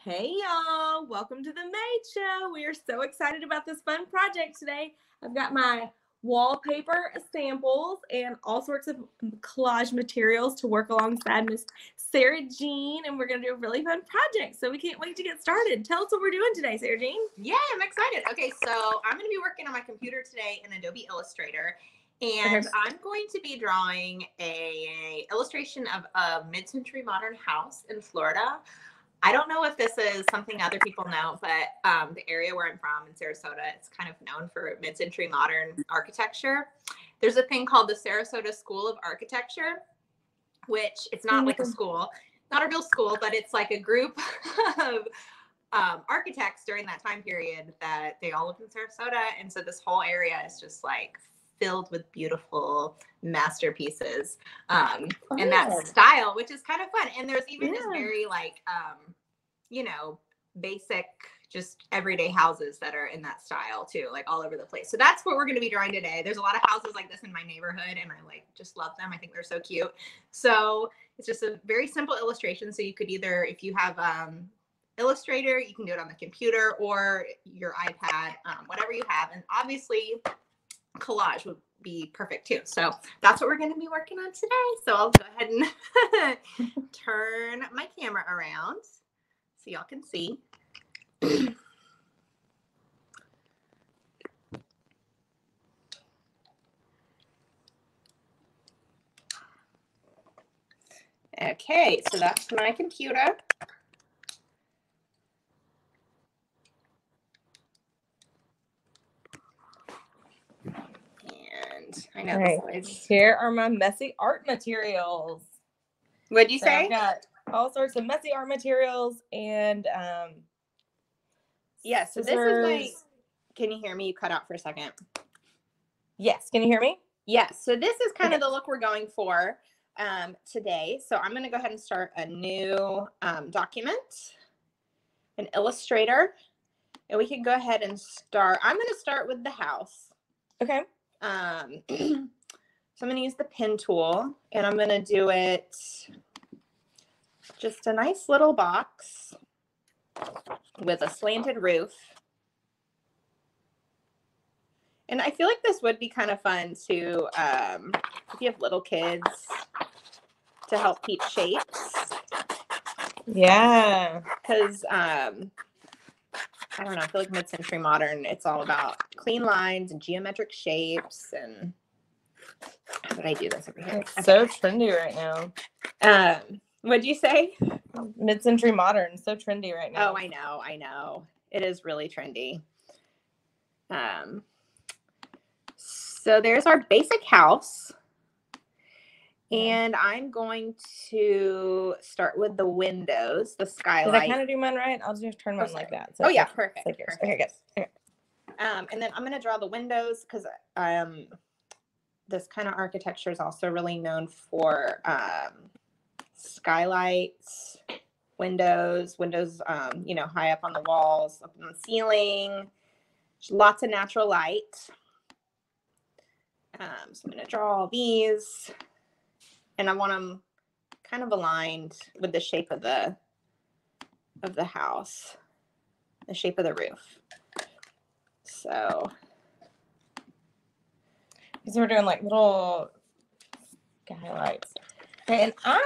Hey y'all, welcome to the Maid Show. We are so excited about this fun project today. I've got my wallpaper samples and all sorts of collage materials to work alongside Miss Sarah Jean, and we're going to do a really fun project. So we can't wait to get started. Tell us what we're doing today, Sarah Jean. Yeah, I'm excited. Okay, so I'm going to be working on my computer today in Adobe Illustrator, and I'm going to be drawing a illustration of a mid-century modern house in Florida. I don't know if this is something other people know, but the area where I'm from in Sarasota, it's kind of known for mid-century modern architecture. There's a thing called the Sarasota School of Architecture, which it's not like a school, not a real school, but it's like a group of architects during that time period that they all lived in Sarasota. And so this whole area is just like filled with beautiful masterpieces in that style, which is kind of fun. And there's even just very like, basic, just everyday houses that are in that style too, like all over the place. So that's what we're going to be drawing today. There's a lot of houses like this in my neighborhood, and I like just love them. I think they're so cute. So it's just a very simple illustration. So you could either, if you have Illustrator, you can do it on the computer or your iPad, whatever you have. And obviously collage would be perfect too. So that's what we're going to be working on today. So I'll go ahead and turn my camera around so y'all can see. Okay, so that's my computer. And I know here are my messy art materials. What'd you say? I've got all sorts of messy art materials and yes, so this is my, can you hear me? You cut out for a second. Yes, can you hear me? Yes, so this is kind of the look we're going for today. So I'm going to go ahead and start a new document, an Illustrator, and we can go ahead and start. I'm going to start with the house. Okay. So I'm going to use the pen tool, and I'm going to do it just a nice little box with a slanted roof. And I feel like this would be kind of fun to, if you have little kids, to help teach shapes. Yeah. Because, I don't know, I feel like mid-century modern, it's all about clean lines and geometric shapes. And how did I do this over here? It's so trendy right now. What'd you say? Mid-century modern, so trendy right now. Oh, I know. It is really trendy. So there's our basic house. And I'm going to start with the windows, the skylight. Did I kind of do mine right? I'll just turn mine like that. So yeah, perfect. Okay, good. Okay. And then I'm going to draw the windows because this kind of architecture is also really known for skylights, windows, high up on the walls, up on the ceiling. Lots of natural light. So I'm going to draw all these. And I want them kind of aligned with the shape of the house, the shape of the roof. So we're doing like little skylights. Okay, and I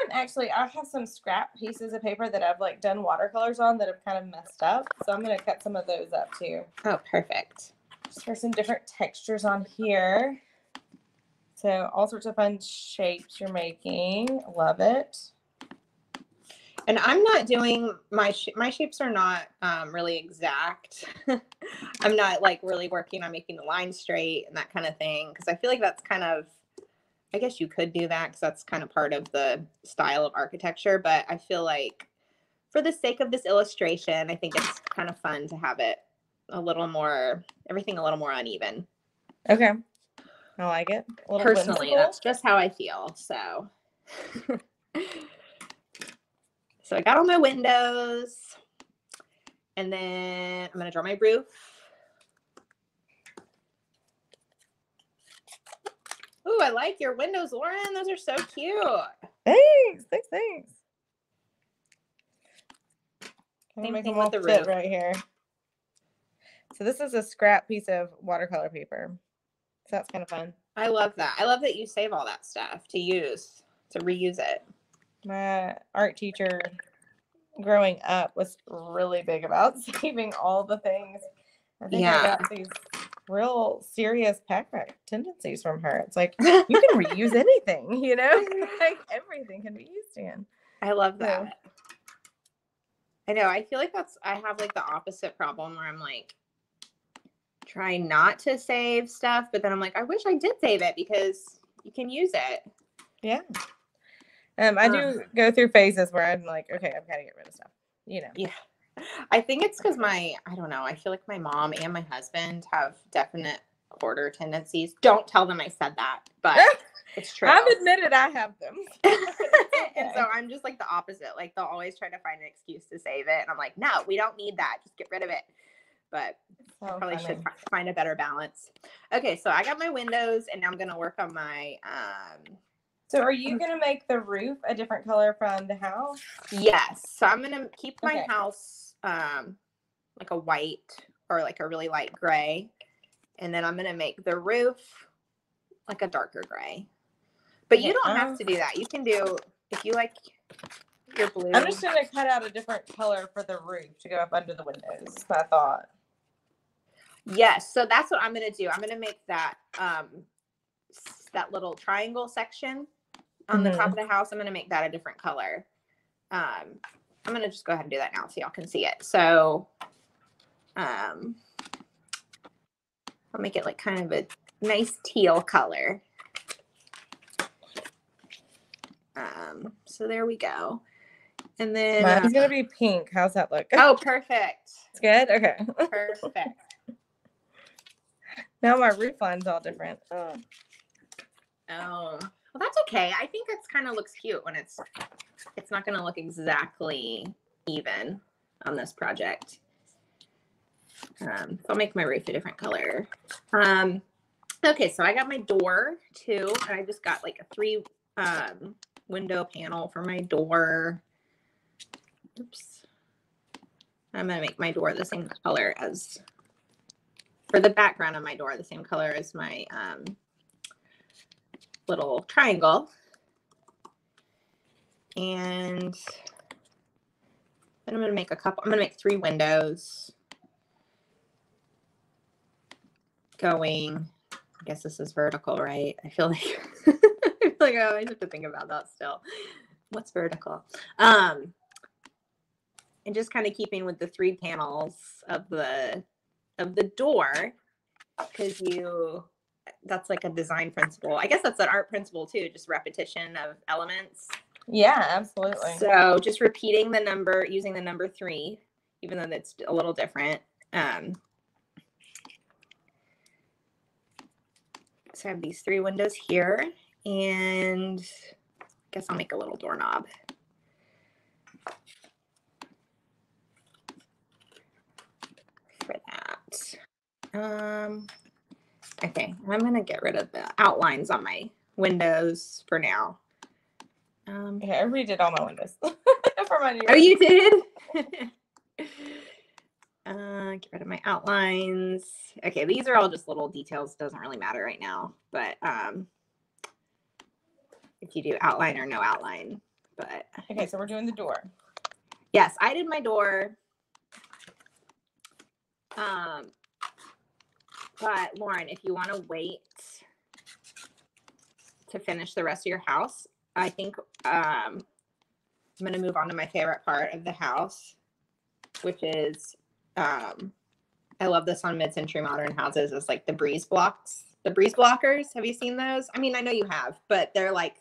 have some scrap pieces of paper that I've like done watercolors on that have kind of messed up. So I'm going to cut some of those up too. Oh, perfect. Just for some different textures on here. So all sorts of fun shapes you're making. Love it. And I'm not doing my shapes are not really exact. I'm not like really working on making the line straight and that kind of thing. Because I feel like that's kind of, I guess you could do that because that's kind of part of the style of architecture. But I feel like for the sake of this illustration, I think it's kind of fun to have it everything a little more uneven. Okay. I like it. Personally, that's just how I feel. So, so I got all my windows, and then I'm going to draw my roof. Ooh, I like your windows, Lauren. Those are so cute. Thanks. Same thing with the roof right here. So this is a scrap piece of watercolor paper. So that's kind of fun. I love that. I love that you save all that stuff to reuse it. My art teacher growing up was really big about saving all the things. I think I got these real serious pack rat tendencies from her. It's like, you can reuse anything, you know? Like, everything can be used again. I love that. I know. I feel like I have like the opposite problem where I'm like, trying not to save stuff, but then I'm like, I wish I did save it because you can use it. Yeah. I do go through phases where I'm like, okay, I've got to get rid of stuff, you know? Yeah. I think it's because I don't know, I feel like my mom and my husband have definite hoarder tendencies. Don't tell them I said that, but it's true. I've admitted I have them. And so I'm just like the opposite. Like, they'll always try to find an excuse to save it. And I'm like, no, we don't need that. Just get rid of it. But I probably should find a better balance. Okay, so I got my windows, and now I'm going to work on my... So are you going to make the roof a different color from the house? Yes. So I'm going to keep my house like a white or like a really light gray. And then I'm going to make the roof like a darker gray. But you don't have to do that. You can do, if you like your blue. I'm just going to cut out a different color for the roof to go up under the windows, I thought. Yes. So that's what I'm going to do. I'm going to make that that little triangle section on the top of the house. I'm going to make that a different color. I'm going to just go ahead and do that now so y'all can see it. So I'll make it like kind of a nice teal color. So there we go. And then mine's going to be pink. How's that look? Oh, perfect. It's good? Okay. Perfect. Now my roof line's all different. Oh, well, that's okay. I think it's kind of looks cute when it's not going to look exactly even on this project. So I'll make my roof a different color. Okay, so I got my door too, and I just got like a 3 window panel for my door. Oops. I'm going to make my door the same color as, for the background of my door, the same color as my little triangle. And then I'm going to make I'm going to make 3 windows going, I guess this is vertical, right? I feel like, I always have to think about that still. What's vertical? And just kind of keeping with the 3 panels of the door, because that's like a design principle. I guess that's an art principle too, just repetition of elements. Yeah, absolutely. So just repeating the number, using the number 3, even though that's a little different. So I have these 3 windows here, and I guess I'll make a little doorknob. For that. Okay, I'm going to get rid of the outlines on my windows for now. Yeah, I redid all my windows for my new. Oh, you did? Get rid of my outlines. Okay, these are all just little details. Doesn't really matter right now, but if you do outline or no outline. But okay, so we're doing the door. Yes, I did my door. But Lauren, if you want to wait to finish the rest of your house, I think I'm going to move on to my favorite part of the house, which is, I love this on Mid-Century Modern houses, is like the breeze blocks, the breeze blockers. Have you seen those? I mean, I know you have, but they're like,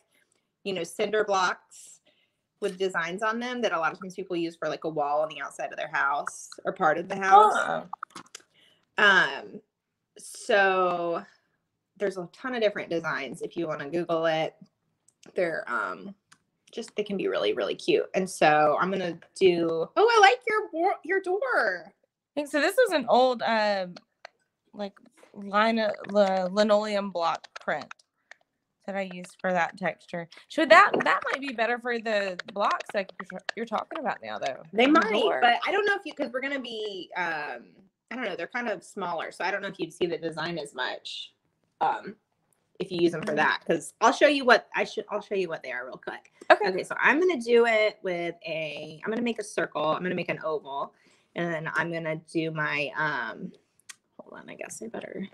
cinder blocks with designs on them that a lot of times people use for like a wall on the outside of their house or part of the house. Oh. So there's a ton of different designs. If you want to Google it, they're they can be really, really cute. And so I'm gonna do. Oh, I like your door. So this is an old like linoleum block print. that I used for that texture. Should that might be better for the blocks like you're talking about now, though. They might, but I don't know if you, because we're going to be, I don't know, they're kind of smaller, so I don't know if you'd see the design as much if you use them for that, because I'll show you what I'll show you what they are real quick. Okay, so I'm going to do it with I'm going to make a circle. I'm going to make an oval, and then I'm going to do my, hold on, I guess I better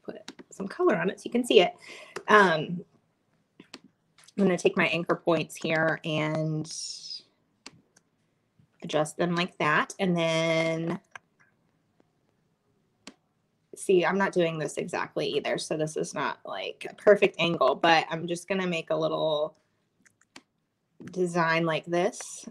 put some color on it so you can see it. I'm going to take my anchor points here and adjust them like that. And then, see, I'm not doing this exactly either. So this is not like a perfect angle, but I'm just going to make a little design like this.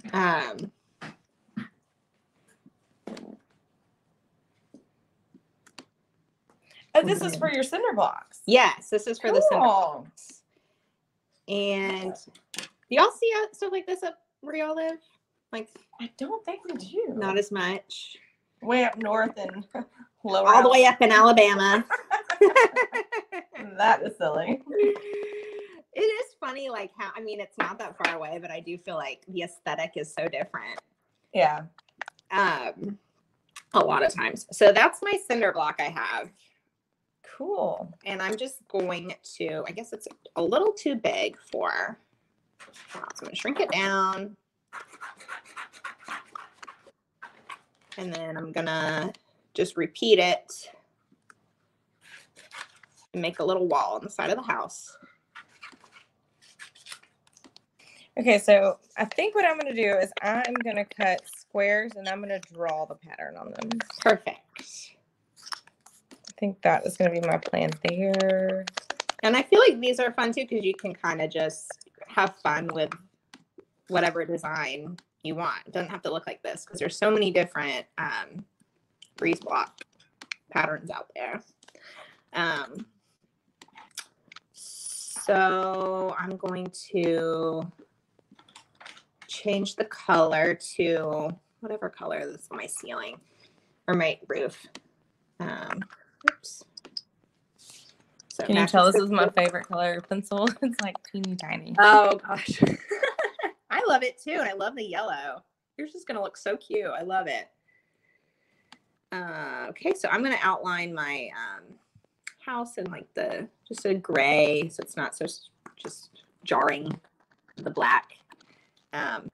Oh, this is for your cinder blocks. Yes, this is for the cinder blocks. And do y'all see stuff like this up where y'all live? Like, I don't think we do. Not as much. Way up north and lower. All the way up in Alabama. That is silly. It is funny, like how, I mean, it's not that far away, but I do feel like the aesthetic is so different. Yeah. A lot of times. So that's my cinder block I have. Cool. And I'm just going to, I guess it's a little too big for, so I'm going to shrink it down. And then I'm going to just repeat it and make a little wall on the side of the house. Okay, so I think what I'm going to do is I'm going to cut squares and I'm going to draw the pattern on them. Perfect. I think that is going to be my plan there. And I feel like these are fun too because you can kind of just have fun with whatever design you want. It doesn't have to look like this because there's so many different breeze block patterns out there. So I'm going to change the color to whatever color is my ceiling or my roof. Oops. So can you tell this is my favorite color pencil? It's like teeny tiny. Oh gosh. I love it too. And I love the yellow. Yours is going to look so cute. I love it. Okay. So I'm going to outline my house in like just a gray. So it's not so just jarring the black. And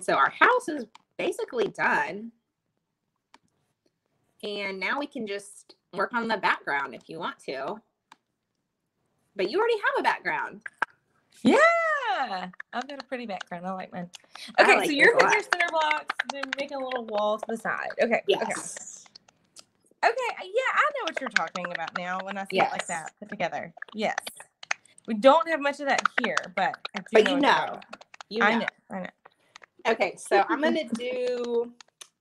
so our house is basically done. And now we can just work on the background if you want to. But you already have a background. Yeah. I've got a pretty background. I like mine. Okay, so you're putting your cinder blocks, then making a little wall to the side. Okay. Yes. Okay. Yeah, I know what you're talking about now when I see it like that put together. Yes. We don't have much of that here, but I do know. I know. Okay, so I'm going to do...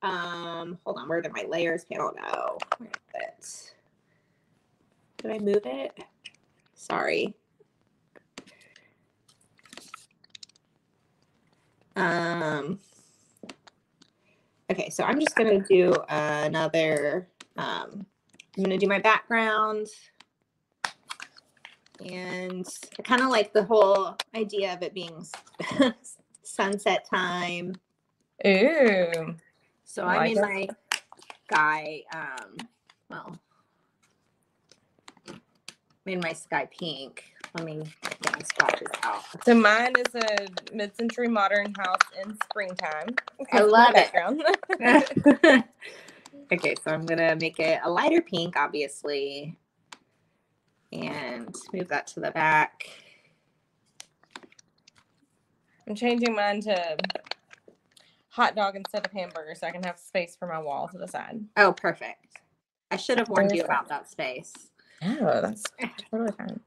hold on, where did my layers panel go? Where is it? Did I move it? Sorry. Okay, so I'm just going to do another, I'm going to do my background. And I kind of like the whole idea of it being sunset time. Ooh. So I made my sky, made my sky pink. Let me get my swatches out. So mine is a mid-century modern house in springtime. I love it. Okay, so I'm going to make it a lighter pink, obviously. And move that to the back. I'm changing mine to hot dog instead of hamburger so I can have space for my wall to the side. Oh, perfect. I should have warned you about that space. Oh, that's totally fine.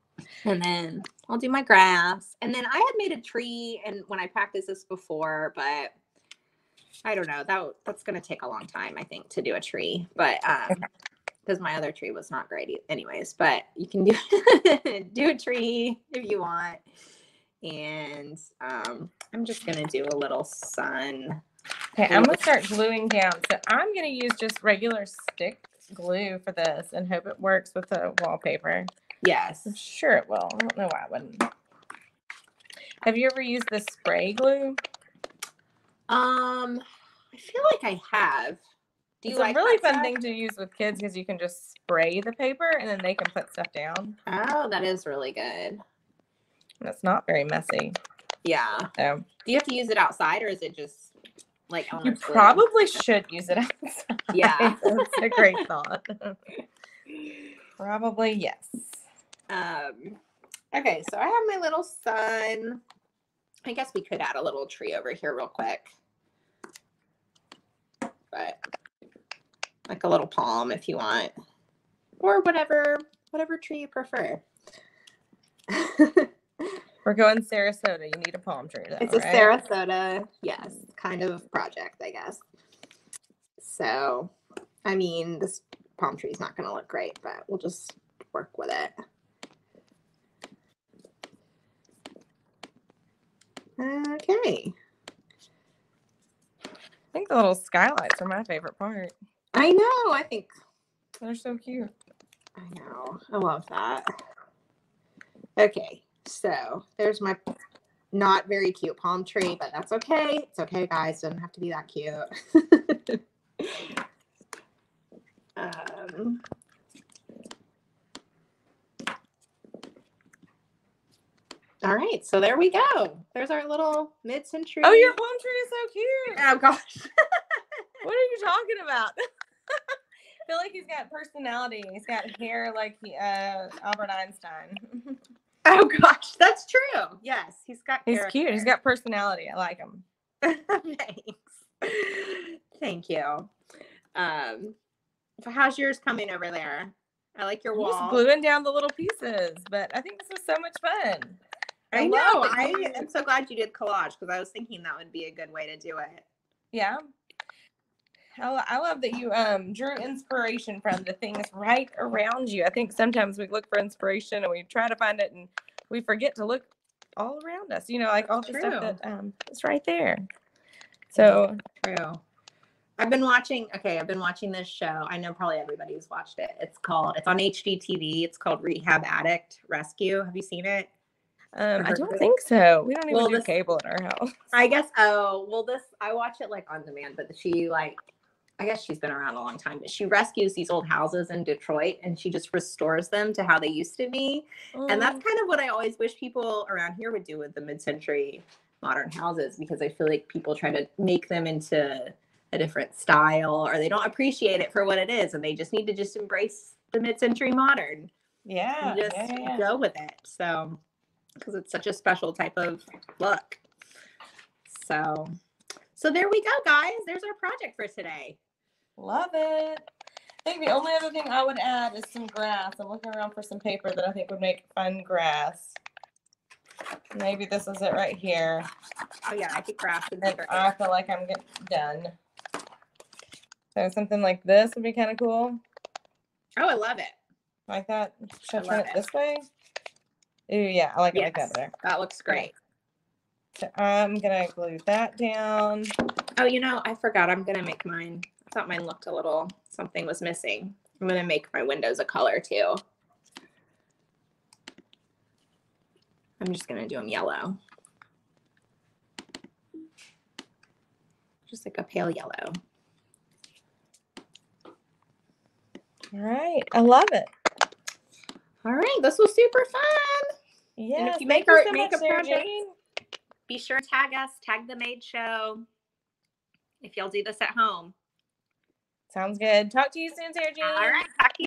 And then I'll do my grass. And then I had made a tree and when I practiced this before, but I don't know. That's going to take a long time, I think, to do a tree. But because my other tree was not great anyways. But you can do a tree if you want. And I'm just going to do a little sun. Okay, I'm going to start gluing down. So I'm going to use just regular stick glue for this and hope it works with the wallpaper. Yes. I'm sure it will. I don't know why I wouldn't. Have you ever used the spray glue? I feel like I have. Do you It's like a really that fun stuff? thing to use with kids because you can just spray the paper and then they can put stuff down. Oh, that is really good. And it's not very messy. Yeah. So Do you have to use it outside, or is it just like you probably should use it outside. Yeah. That's a great thought. Probably yes. Okay, so I have my little sun. I guess we could add a little tree over here real quick. But like a little palm if you want. Or whatever tree you prefer. We're going Sarasota. You need a palm tree though, It's a right? Sarasota, yes, kind of project, I guess. So, I mean, this palm tree is not going to look great, but we'll just work with it. Okay. I think the little skylights are my favorite part. I know. I think they're so cute. I know. I love that. Okay. So there's my not very cute palm tree, but that's okay. It's okay, guys. Doesn't have to be that cute. All right, so there we go. There's our little mid-century. Oh, your palm tree is so cute. Oh gosh. What are you talking about? I feel like he's got personality. He's got hair like Albert Einstein. Oh gosh, that's true. Yes, he's got. He's character. cute. He's got personality. I like him. Thanks. Thank you. So how's yours coming over there? I like your wall. Just gluing down the little pieces, but I think this was so much fun. I know. I am so glad you did collage because I was thinking that would be a good way to do it. Yeah. I love that you drew inspiration from the things right around you. I think sometimes we look for inspiration and we try to find it and we forget to look all around us, you know, like all the stuff that is right there. So true. I've been watching this show. I know probably everybody's watched it. It's on HGTV. It's called Rehab Addict Rescue. Have you seen it? I don't think so. We don't even do cable at our house. I guess. I watch it like on demand, but I guess she's been around a long time, but she rescues these old houses in Detroit and she just restores them to how they used to be. And that's kind of what I always wish people around here would do with the mid-century modern houses, because I feel like people try to make them into a different style or they don't appreciate it for what it is. And they just need to just embrace the mid-century modern. Yeah. And just go with it. So, because it's such a special type of look. So there we go, guys. There's our project for today. Love it. I think the only other thing I would add is some grass. I'm looking around for some paper that I think would make fun grass. Maybe this is it right here. Oh yeah, I could craft it. I feel like I'm done. So something like this would be kind of cool. Oh, I love it. Like that. Should I turn it this way? Ooh, yeah, I like it like that there. That looks great. So I'm gonna glue that down. Oh, I forgot. I'm gonna make mine. I thought mine looked something was missing. I'm gonna make my windows a color too. I'm just gonna do them yellow. Just like a pale yellow. All right, I love it. All right, this was super fun. Yeah. And if you make a project, be sure to tag us, tag the Maid Show. If y'all do this at home. Sounds good. Talk to you soon, Sarah Jane. All right. Talk to you